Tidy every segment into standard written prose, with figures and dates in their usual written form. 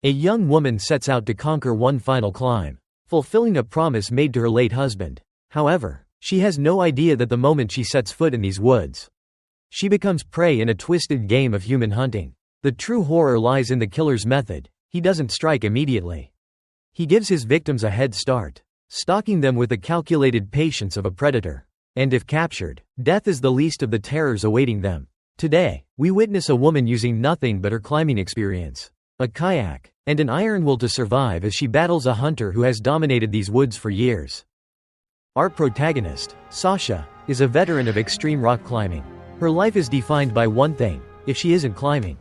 A young woman sets out to conquer one final climb, fulfilling a promise made to her late husband. However, she has no idea that the moment she sets foot in these woods, she becomes prey in a twisted game of human hunting. The true horror lies in the killer's method. He doesn't strike immediately. He gives his victims a head start, stalking them with the calculated patience of a predator. And if captured, death is the least of the terrors awaiting them. Today, we witness a woman using nothing but her climbing experience, a kayak, and an iron will to survive as she battles a hunter who has dominated these woods for years. Our protagonist, Sasha, is a veteran of extreme rock climbing. Her life is defined by one thing: if she isn't climbing,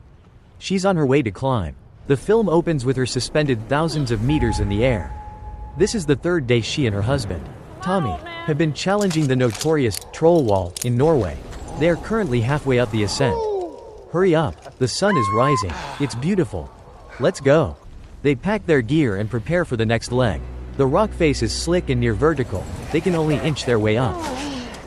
she's on her way to climb. The film opens with her suspended thousands of meters in the air. This is the third day she and her husband, Tommy, have been challenging the notorious troll wall in Norway. They are currently halfway up the ascent. Hurry up, the sun is rising. It's beautiful. Let's go. They pack their gear and prepare for the next leg. The rock face is slick and near vertical. They can only inch their way up.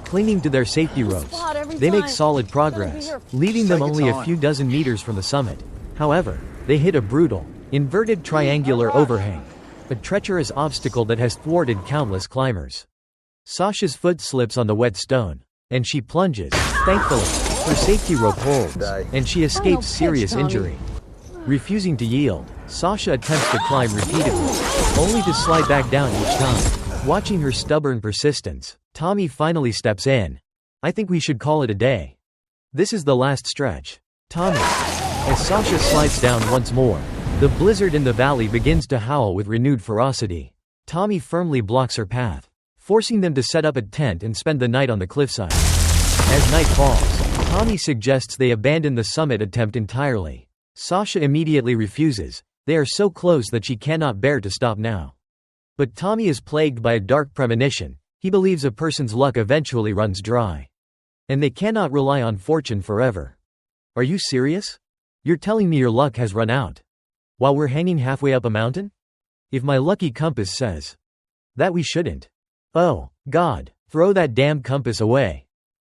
Clinging to their safety ropes, they make solid progress, leaving them only a few dozen meters from the summit. However, they hit a brutal, inverted triangular overhang, a treacherous obstacle that has thwarted countless climbers. Sasha's foot slips on the wet stone, and she plunges. Thankfully, her safety rope holds, and she escapes serious injury. Refusing to yield, Sasha attempts to climb repeatedly, only to slide back down each time. Watching her stubborn persistence, Tommy finally steps in. I think we should call it a day. This is the last stretch. Tommy. As Sasha slides down once more, the blizzard in the valley begins to howl with renewed ferocity. Tommy firmly blocks her path, forcing them to set up a tent and spend the night on the cliffside. As night falls, Tommy suggests they abandon the summit attempt entirely. Sasha immediately refuses. They are so close that she cannot bear to stop now. But Tommy is plagued by a dark premonition. He believes a person's luck eventually runs dry, and they cannot rely on fortune forever. Are you serious? You're telling me your luck has run out while we're hanging halfway up a mountain? If my lucky compass says that we shouldn't. Oh, God, throw that damn compass away.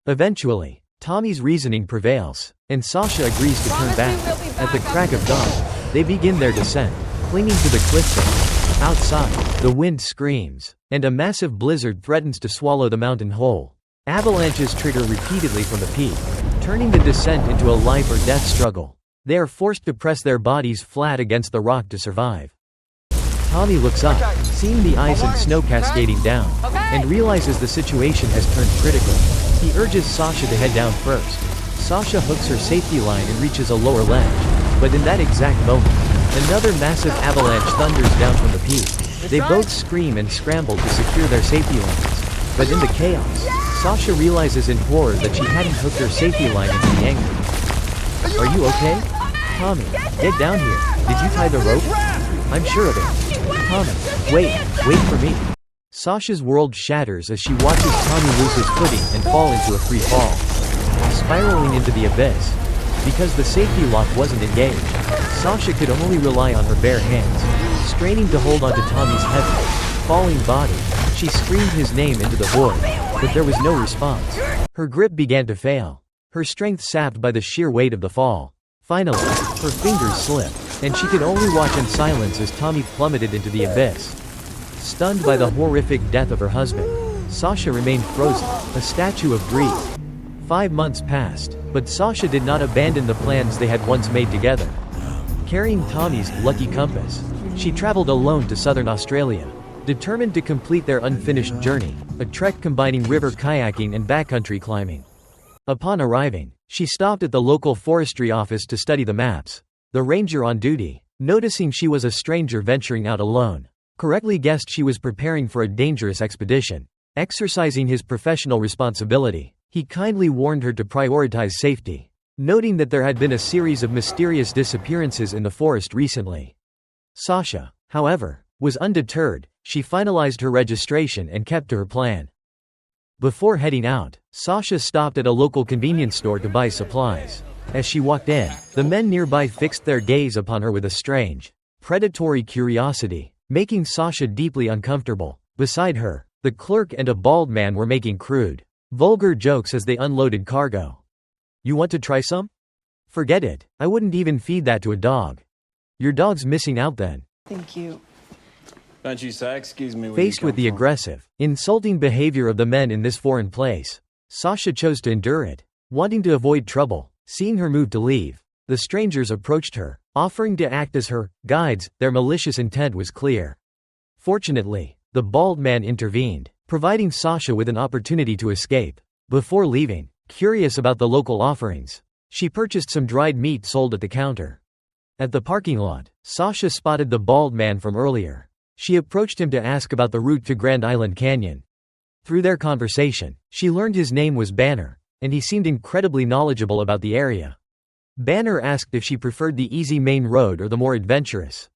Eventually, Tommy's reasoning prevails, and Sasha agrees to turn back. At the crack of dawn, they begin their descent, clinging to the cliff face. Outside, the wind screams, and a massive blizzard threatens to swallow the mountain whole. Avalanches trigger repeatedly from the peak, turning the descent into a life or death struggle. They are forced to press their bodies flat against the rock to survive. Tommy looks up, seeing the ice and snow cascading down, and realizes the situation has turned critical. He urges Sasha to head down first. Sasha hooks her safety line and reaches a lower ledge, but in that exact moment, another massive avalanche thunders down from the peak. They both scream and scramble to secure their safety lines, but in the chaos, Sasha realizes in horror that she hadn't hooked her safety line into the anchor. Are you okay? Tommy, get down here. Did you tie the rope? I'm sure of it. Tommy, wait for me. Sasha's world shatters as she watches Tommy lose his footing and fall into a free fall, spiraling into the abyss. Because the safety lock wasn't engaged, Sasha could only rely on her bare hands, straining to hold onto Tommy's heavy, falling body. She screamed his name into the void, but there was no response. Her grip began to fail, her strength sapped by the sheer weight of the fall. Finally, her fingers slipped, and she could only watch in silence as Tommy plummeted into the abyss. Stunned by the horrific death of her husband, Sasha remained frozen, a statue of grief. 5 months passed, but Sasha did not abandon the plans they had once made together. Carrying Tommy's lucky compass, she traveled alone to southern Australia, determined to complete their unfinished journey, a trek combining river kayaking and backcountry climbing. Upon arriving, she stopped at the local forestry office to study the maps. The ranger on duty, noticing she was a stranger venturing out alone, correctly guessed she was preparing for a dangerous expedition. Exercising his professional responsibility, he kindly warned her to prioritize safety, noting that there had been a series of mysterious disappearances in the forest recently. Sasha, however, was undeterred. She finalized her registration and kept to her plan. Before heading out, Sasha stopped at a local convenience store to buy supplies. As she walked in, the men nearby fixed their gaze upon her with a strange, predatory curiosity, making Sasha deeply uncomfortable. Beside her, the clerk and a bald man were making crude, vulgar jokes as they unloaded cargo. "You want to try some? Forget it, I wouldn't even feed that to a dog. Your dog's missing out then. Thank you. Don't you say excuse me when Faced you with the come from. aggressive, insulting behavior of the men in this foreign place, Sasha chose to endure it. Wanting to avoid trouble, seeing her move to leave, the strangers approached her, offering to act as her guides. Their malicious intent was clear. Fortunately, the bald man intervened, providing Sasha with an opportunity to escape. Before leaving, curious about the local offerings, she purchased some dried meat sold at the counter. At the parking lot, Sasha spotted the bald man from earlier. She approached him to ask about the route to Grand Island Canyon. Through their conversation, she learned his name was Banner, and he seemed incredibly knowledgeable about the area. Banner asked if she preferred the easy main road or the more adventurous,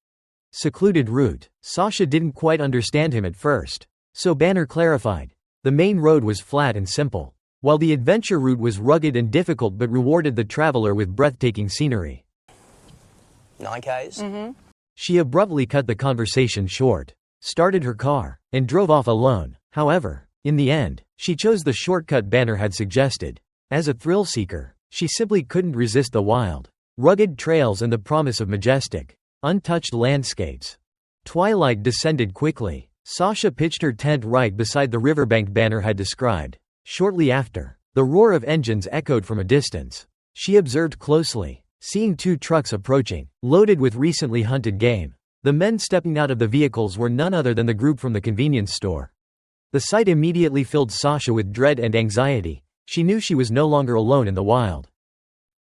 secluded route. Sasha didn't quite understand him at first, so Banner clarified. The main road was flat and simple, while the adventure route was rugged and difficult but rewarded the traveler with breathtaking scenery. 9 Ks? She abruptly cut the conversation short, started her car, and drove off alone. However, in the end, she chose the shortcut Banner had suggested. As a thrill seeker, she simply couldn't resist the wild, rugged trails and the promise of majestic, untouched landscapes. Twilight descended quickly. Sasha pitched her tent right beside the riverbank Banner had described. Shortly after, the roar of engines echoed from a distance. She observed closely, seeing 2 trucks approaching, loaded with recently hunted game. The men stepping out of the vehicles were none other than the group from the convenience store. The sight immediately filled Sasha with dread and anxiety. She knew she was no longer alone in the wild.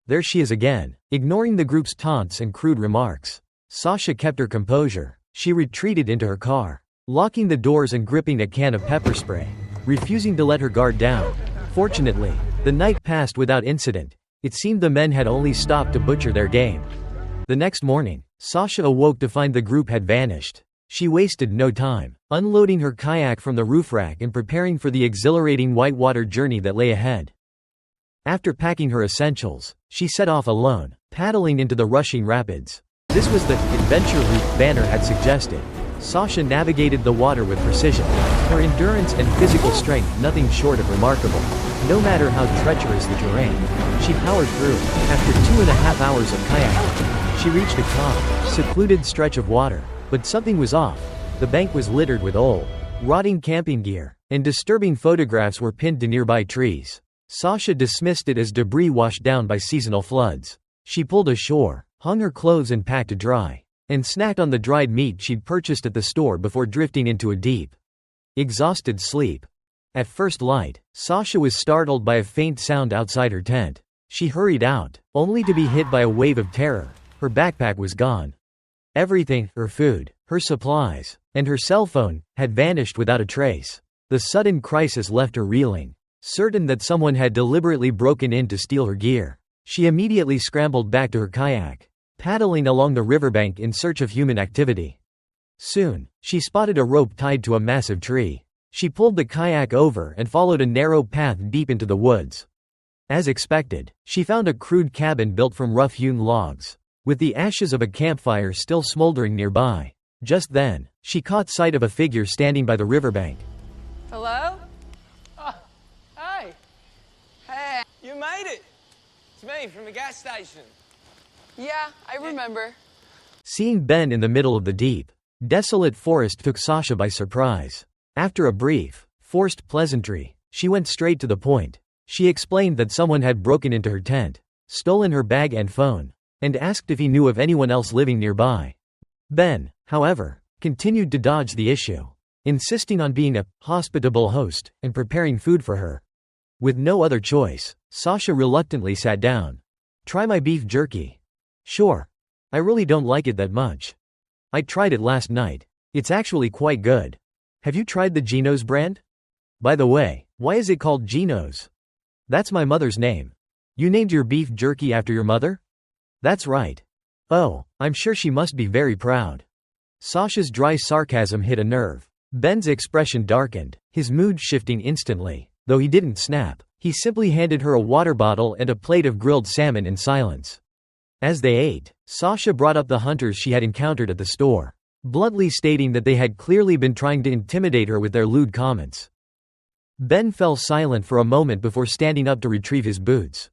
There she is again, ignoring the group's taunts and crude remarks. Sasha kept her composure. She retreated into her car, locking the doors and gripping a can of pepper spray, refusing to let her guard down. Fortunately, the night passed without incident. It seemed the men had only stopped to butcher their game. The next morning, Sasha awoke to find the group had vanished. She wasted no time, unloading her kayak from the roof rack and preparing for the exhilarating whitewater journey that lay ahead. After packing her essentials, she set off alone, paddling into the rushing rapids. This was the adventure route Banner had suggested. Sasha navigated the water with precision, her endurance and physical strength nothing short of remarkable. No matter how treacherous the terrain, she powered through. After 2.5 hours of kayaking, she reached a calm, secluded stretch of water. But something was off. The bank was littered with old, rotting camping gear, and disturbing photographs were pinned to nearby trees. Sasha dismissed it as debris washed down by seasonal floods. She pulled ashore, hung her clothes and packed to dry, and snacked on the dried meat she'd purchased at the store before drifting into a deep, exhausted sleep. At first light, Sasha was startled by a faint sound outside her tent. She hurried out, only to be hit by a wave of terror. Her backpack was gone. Everything, her food, her supplies, and her cell phone, had vanished without a trace. The sudden crisis left her reeling, certain that someone had deliberately broken in to steal her gear. She immediately scrambled back to her kayak, paddling along the riverbank in search of human activity. Soon, she spotted a rope tied to a massive tree. She pulled the kayak over and followed a narrow path deep into the woods. As expected, she found a crude cabin built from rough-hewn logs, with the ashes of a campfire still smoldering nearby. Just then, she caught sight of a figure standing by the riverbank. Hello? Oh, hey. Hey, you made it. It's me from the gas station. Yeah, I remember. Seeing Ben in the middle of the deep, desolate forest took Sasha by surprise. After a brief, forced pleasantry, she went straight to the point. She explained that someone had broken into her tent, stolen her bag and phone, and asked if he knew of anyone else living nearby. Ben, however, continued to dodge the issue, insisting on being a hospitable host and preparing food for her. With no other choice, Sasha reluctantly sat down. "Try my beef jerky." "Sure. I really don't like it that much. I tried it last night. It's actually quite good. Have you tried the Geno's brand? By the way, why is it called Geno's?" "That's my mother's name." "You named your beef jerky after your mother?" "That's right." "Oh, I'm sure she must be very proud." Sasha's dry sarcasm hit a nerve. Ben's expression darkened, his mood shifting instantly. Though he didn't snap, he simply handed her a water bottle and a plate of grilled salmon in silence. As they ate, Sasha brought up the hunters she had encountered at the store, bluntly stating that they had clearly been trying to intimidate her with their lewd comments. Ben fell silent for a moment before standing up to retrieve his boots.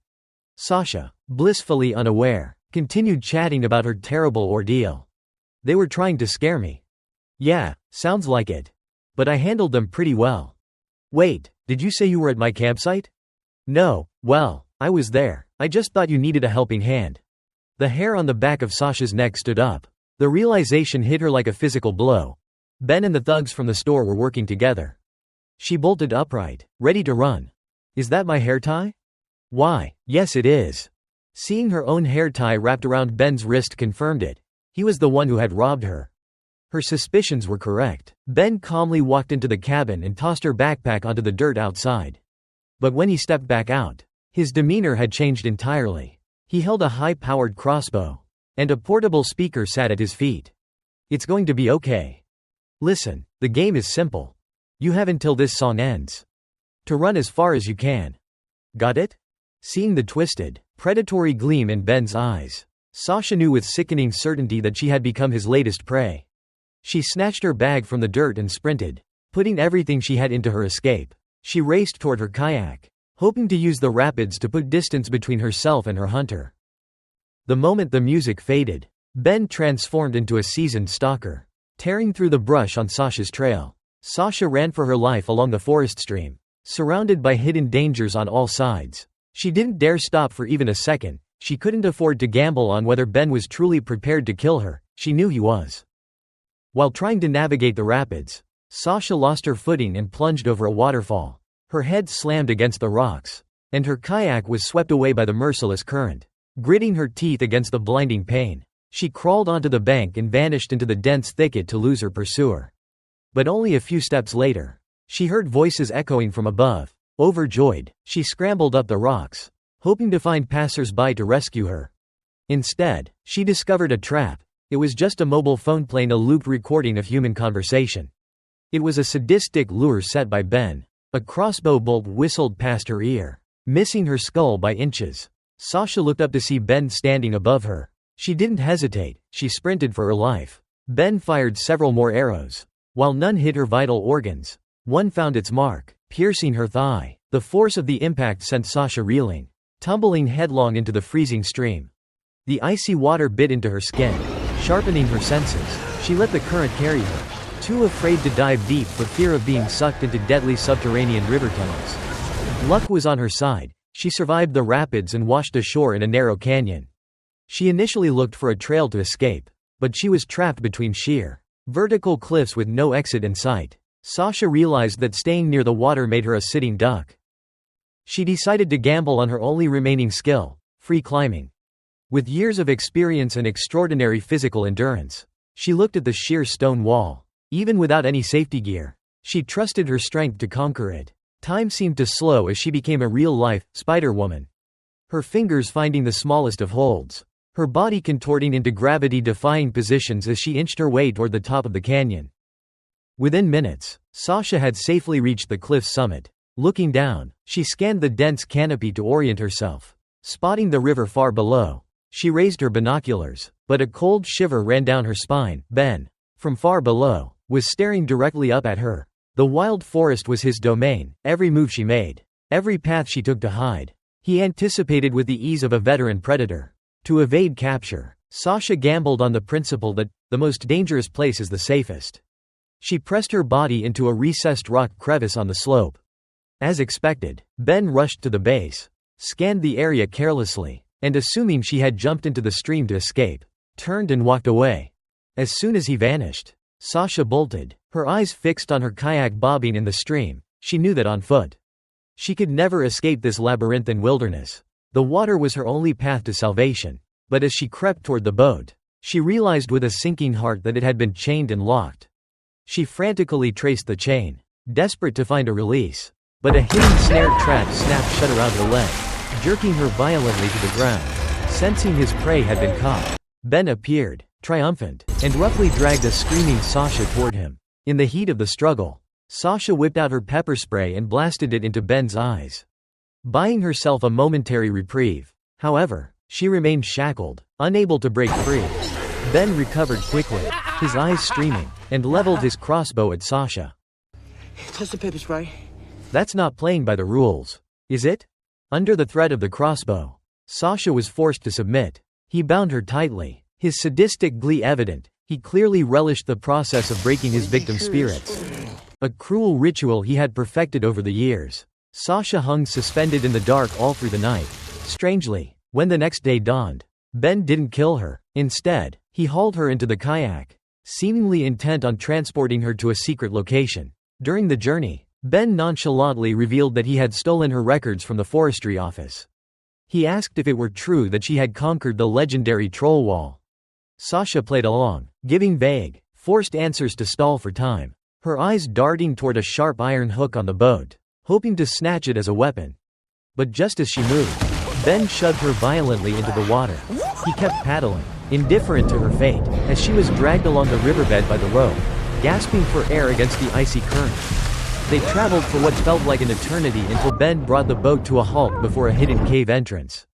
Sasha, blissfully unaware, continued chatting about her terrible ordeal. They were trying to scare me. Yeah, sounds like it. But I handled them pretty well. Wait, did you say you were at my campsite? No, well, I was there. I just thought you needed a helping hand. The hair on the back of Sasha's neck stood up. The realization hit her like a physical blow. Ben and the thugs from the store were working together. She bolted upright, ready to run. Is that my hair tie? Why, yes it is. Seeing her own hair tie wrapped around Ben's wrist confirmed it. He was the one who had robbed her. Her suspicions were correct. Ben calmly walked into the cabin and tossed her backpack onto the dirt outside. But when he stepped back out, his demeanor had changed entirely. He held a high-powered crossbow, and a portable speaker sat at his feet. It's going to be okay. Listen, the game is simple. You have until this song ends to run as far as you can. Got it? Seeing the twisted, predatory gleam in Ben's eyes, Sasha knew with sickening certainty that she had become his latest prey. She snatched her bag from the dirt and sprinted, putting everything she had into her escape. She raced toward her kayak, hoping to use the rapids to put distance between herself and her hunter. The moment the music faded, Ben transformed into a seasoned stalker, tearing through the brush on Sasha's trail. Sasha ran for her life along the forest stream, surrounded by hidden dangers on all sides. She didn't dare stop for even a second. She couldn't afford to gamble on whether Ben was truly prepared to kill her. She knew he was. While trying to navigate the rapids, Sasha lost her footing and plunged over a waterfall. Her head slammed against the rocks, and her kayak was swept away by the merciless current. Gritting her teeth against the blinding pain, she crawled onto the bank and vanished into the dense thicket to lose her pursuer. But only a few steps later, she heard voices echoing from above. Overjoyed, she scrambled up the rocks, hoping to find passers-by to rescue her. Instead, she discovered a trap. It was just a mobile phone playing a looped recording of human conversation. It was a sadistic lure set by Ben. A crossbow bolt whistled past her ear, missing her skull by inches. Sasha looked up to see Ben standing above her. She didn't hesitate, she sprinted for her life. Ben fired several more arrows. While none hit her vital organs, one found its mark, piercing her thigh. The force of the impact sent Sasha reeling, tumbling headlong into the freezing stream. The icy water bit into her skin, sharpening her senses. She let the current carry her, too afraid to dive deep for fear of being sucked into deadly subterranean river tunnels. Luck was on her side. She survived the rapids and washed ashore in a narrow canyon. She initially looked for a trail to escape, but she was trapped between sheer, vertical cliffs with no exit in sight. Sasha realized that staying near the water made her a sitting duck. She decided to gamble on her only remaining skill, free climbing. With years of experience and extraordinary physical endurance, she looked at the sheer stone wall. Even without any safety gear, she trusted her strength to conquer it. Time seemed to slow as she became a real-life Spider-Woman. Her fingers finding the smallest of holds, her body contorting into gravity-defying positions as she inched her way toward the top of the canyon. Within minutes, Sasha had safely reached the cliff's summit. Looking down, she scanned the dense canopy to orient herself. Spotting the river far below, she raised her binoculars, but a cold shiver ran down her spine. Ben, from far below, was staring directly up at her. The wild forest was his domain. Every move she made, every path she took to hide, he anticipated with the ease of a veteran predator. To evade capture, Sasha gambled on the principle that the most dangerous place is the safest. She pressed her body into a recessed rock crevice on the slope. As expected, Ben rushed to the base, scanned the area carelessly, and assuming she had jumped into the stream to escape, turned and walked away. As soon as he vanished, Sasha bolted, her eyes fixed on her kayak bobbing in the stream. She knew that on foot, she could never escape this labyrinthine wilderness. The water was her only path to salvation. But as she crept toward the boat, she realized with a sinking heart that it had been chained and locked. She frantically traced the chain, desperate to find a release. But a hidden snare trap snapped shut around her leg, jerking her violently to the ground. Sensing his prey had been caught, Ben appeared, triumphant, and roughly dragged a screaming Sasha toward him. In the heat of the struggle, Sasha whipped out her pepper spray and blasted it into Ben's eyes, buying herself a momentary reprieve. However, she remained shackled, unable to break free. Ben recovered quickly, his eyes streaming, and leveled his crossbow at Sasha. Touch the pepper spray. That's not playing by the rules, is it? Under the threat of the crossbow, Sasha was forced to submit. He bound her tightly, his sadistic glee evident. He clearly relished the process of breaking his victim's spirits. A cruel ritual he had perfected over the years. Sasha hung suspended in the dark all through the night. Strangely, when the next day dawned, Ben didn't kill her. Instead, he hauled her into the kayak, seemingly intent on transporting her to a secret location. During the journey, Ben nonchalantly revealed that he had stolen her records from the forestry office. He asked if it were true that she had conquered the legendary troll wall. Sasha played along, giving vague, forced answers to stall for time, her eyes darting toward a sharp iron hook on the boat, hoping to snatch it as a weapon. But just as she moved, Ben shoved her violently into the water. He kept paddling, indifferent to her fate, as she was dragged along the riverbed by the rope, gasping for air against the icy current. They traveled for what felt like an eternity until Ben brought the boat to a halt before a hidden cave entrance.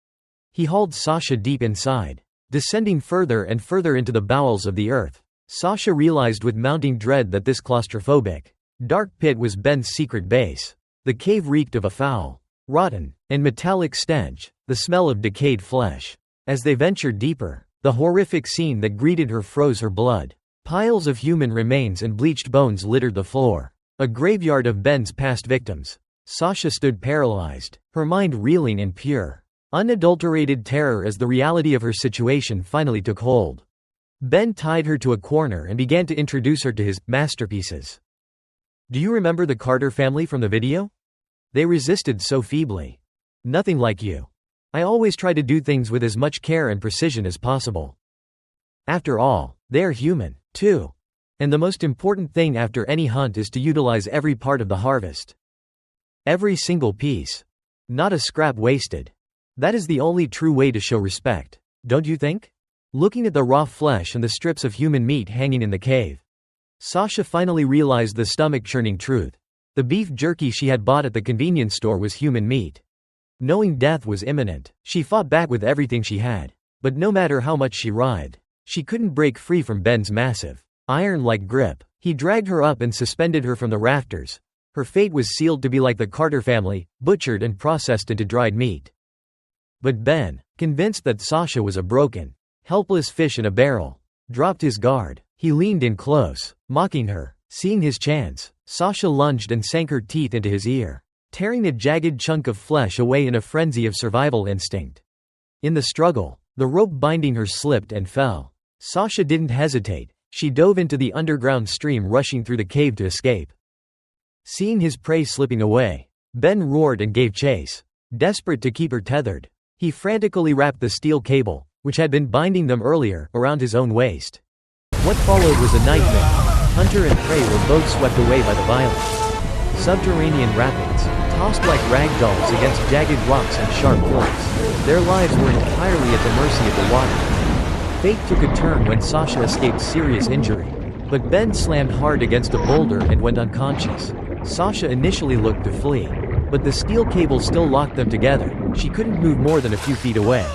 He hauled Sasha deep inside, descending further and further into the bowels of the earth. Sasha realized with mounting dread that this claustrophobic, dark pit was Ben's secret base. The cave reeked of a foul, rotten, and metallic stench, the smell of decayed flesh. As they ventured deeper, the horrific scene that greeted her froze her blood. Piles of human remains and bleached bones littered the floor. A graveyard of Ben's past victims. Sasha stood paralyzed, her mind reeling in pure, unadulterated terror as the reality of her situation finally took hold. Ben tied her to a corner and began to introduce her to his masterpieces. Do you remember the Carter family from the video? They resisted so feebly. Nothing like you. I always try to do things with as much care and precision as possible. After all, they are human, too. And the most important thing after any hunt is to utilize every part of the harvest. Every single piece. Not a scrap wasted. That is the only true way to show respect, don't you think? Looking at the raw flesh and the strips of human meat hanging in the cave, Sasha finally realized the stomach-churning truth. The beef jerky she had bought at the convenience store was human meat. Knowing death was imminent, she fought back with everything she had. But no matter how much she writhed, she couldn't break free from Ben's massive, iron-like grip. He dragged her up and suspended her from the rafters. Her fate was sealed to be like the Carter family, butchered and processed into dried meat. But Ben, convinced that Sasha was a broken, helpless fish in a barrel, dropped his guard. He leaned in close, mocking her. Seeing his chance, Sasha lunged and sank her teeth into his ear, tearing a jagged chunk of flesh away in a frenzy of survival instinct. In the struggle, the rope binding her slipped and fell. Sasha didn't hesitate. She dove into the underground stream rushing through the cave to escape. Seeing his prey slipping away, Ben roared and gave chase. Desperate to keep her tethered, he frantically wrapped the steel cable, which had been binding them earlier, around his own waist. What followed was a nightmare. Hunter and prey were both swept away by the violence. Subterranean rapids, tossed like rag dolls against jagged rocks and sharp cliffs. Their lives were entirely at the mercy of the water. Fate took a turn when Sasha escaped serious injury. But Ben slammed hard against a boulder and went unconscious. Sasha initially looked to flee, but the steel cable still locked them together. She couldn't move more than a few feet away.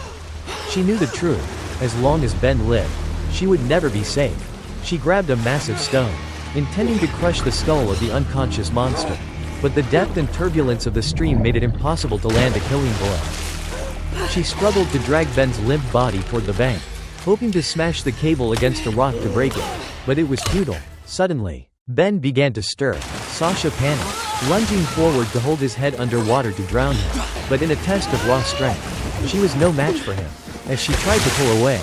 She knew the truth. As long as Ben lived, she would never be safe. She grabbed a massive stone, intending to crush the skull of the unconscious monster. But the depth and turbulence of the stream made it impossible to land a killing blow. She struggled to drag Ben's limp body toward the bank, hoping to smash the cable against a rock to break it. But it was futile. Suddenly, Ben began to stir. Sasha panicked, lunging forward to hold his head underwater to drown him. But in a test of raw strength, she was no match for him. As she tried to pull away,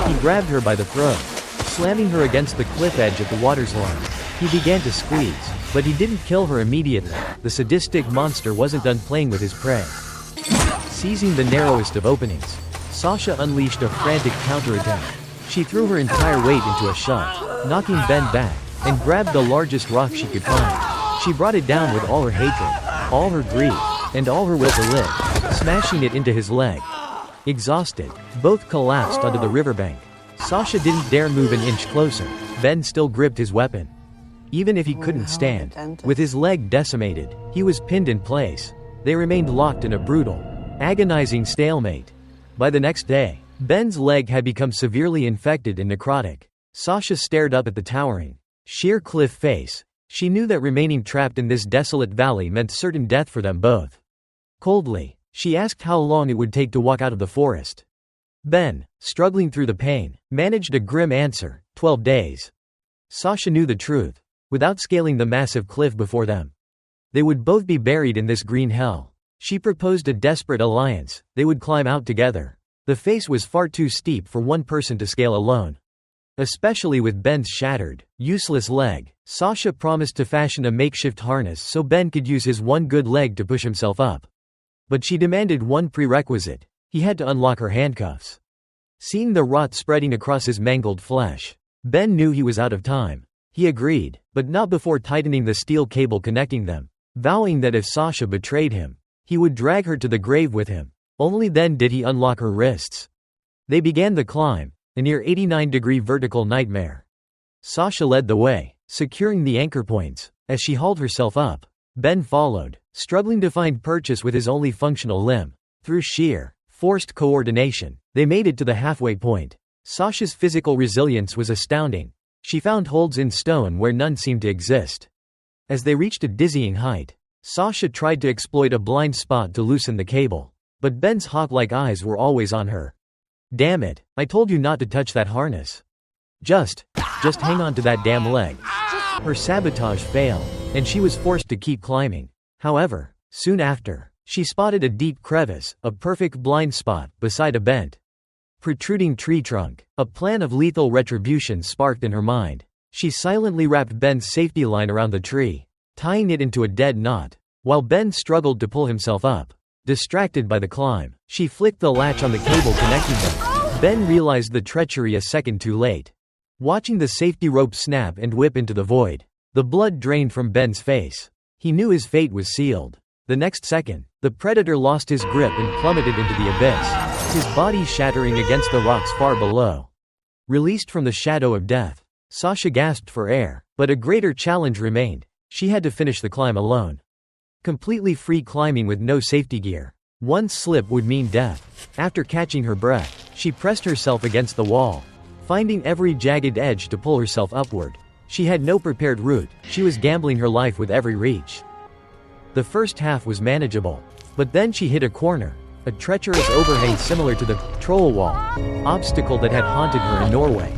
he grabbed her by the throat, slamming her against the cliff edge at the water's line. He began to squeeze, but he didn't kill her immediately. The sadistic monster wasn't done playing with his prey. Seizing the narrowest of openings, Sasha unleashed a frantic counterattack. She threw her entire weight into a shove, knocking Ben back, and grabbed the largest rock she could find. She brought it down with all her hatred, all her grief, and all her will to live, smashing it into his leg. Exhausted, both collapsed onto the riverbank. Sasha didn't dare move an inch closer. Ben still gripped his weapon. Even if he couldn't stand, with his leg decimated, he was pinned in place. They remained locked in a brutal, agonizing stalemate. By the next day, Ben's leg had become severely infected and necrotic. Sasha stared up at the towering, sheer cliff face. She knew that remaining trapped in this desolate valley meant certain death for them both. Coldly, she asked how long it would take to walk out of the forest. Ben, struggling through the pain, managed a grim answer, 12 days. Sasha knew the truth. Without scaling the massive cliff before them, they would both be buried in this green hell. She proposed a desperate alliance. They would climb out together. The face was far too steep for one person to scale alone. Especially with Ben's shattered, useless leg, Sasha promised to fashion a makeshift harness so Ben could use his one good leg to push himself up. But she demanded one prerequisite. He had to unlock her handcuffs. Seeing the rot spreading across his mangled flesh, Ben knew he was out of time. He agreed, but not before tightening the steel cable connecting them, vowing that if Sasha betrayed him, he would drag her to the grave with him. Only then did he unlock her wrists. They began the climb, a near 89-degree vertical nightmare. Sasha led the way, securing the anchor points. As she hauled herself up, Ben followed, struggling to find purchase with his only functional limb. Through sheer, forced coordination, they made it to the halfway point. Sasha's physical resilience was astounding. She found holds in stone where none seemed to exist. As they reached a dizzying height, Sasha tried to exploit a blind spot to loosen the cable. But Ben's hawk-like eyes were always on her. "Damn it, I told you not to touch that harness. Just hang on to that damn leg." Her sabotage failed, and she was forced to keep climbing. However, soon after, she spotted a deep crevice, a perfect blind spot, beside a bent, protruding tree trunk. A plan of lethal retribution sparked in her mind. She silently wrapped Ben's safety line around the tree, tying it into a dead knot. While Ben struggled to pull himself up, distracted by the climb, she flicked the latch on the cable connecting them. Ben realized the treachery a second too late. Watching the safety rope snap and whip into the void, the blood drained from Ben's face. He knew his fate was sealed. The next second, the predator lost his grip and plummeted into the abyss, his body shattering against the rocks far below. Released from the shadow of death, Sasha gasped for air, but a greater challenge remained. She had to finish the climb alone. Completely free climbing with no safety gear. One slip would mean death. After catching her breath, she pressed herself against the wall, finding every jagged edge to pull herself upward. She had no prepared route. She was gambling her life with every reach. The first half was manageable, but then she hit a corner, a treacherous overhang similar to the troll wall obstacle that had haunted her in Norway.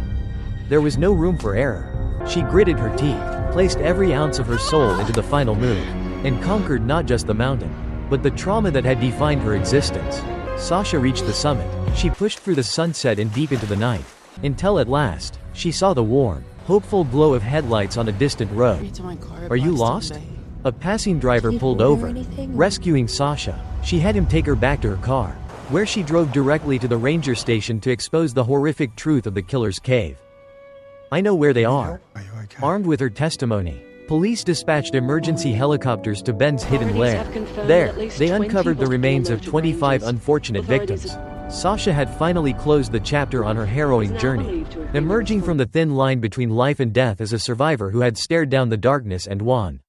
There was no room for error. She gritted her teeth, placed every ounce of her soul into the final move, and conquered not just the mountain, but the trauma that had defined her existence. Sasha reached the summit. She pushed through the sunset and deep into the night, until at last, she saw the warm, hopeful glow of headlights on a distant road. "Are you lost?" A passing driver pulled over, rescuing Sasha. She had him take her back to her car, where she drove directly to the ranger station to expose the horrific truth of the killer's cave. "I know where they are." Armed with her testimony, police dispatched emergency helicopters to Ben's hidden lair. There, they uncovered the remains of 25 unfortunate victims. Sasha had finally closed the chapter on her harrowing journey, emerging from the thin line between life and death as a survivor who had stared down the darkness and won.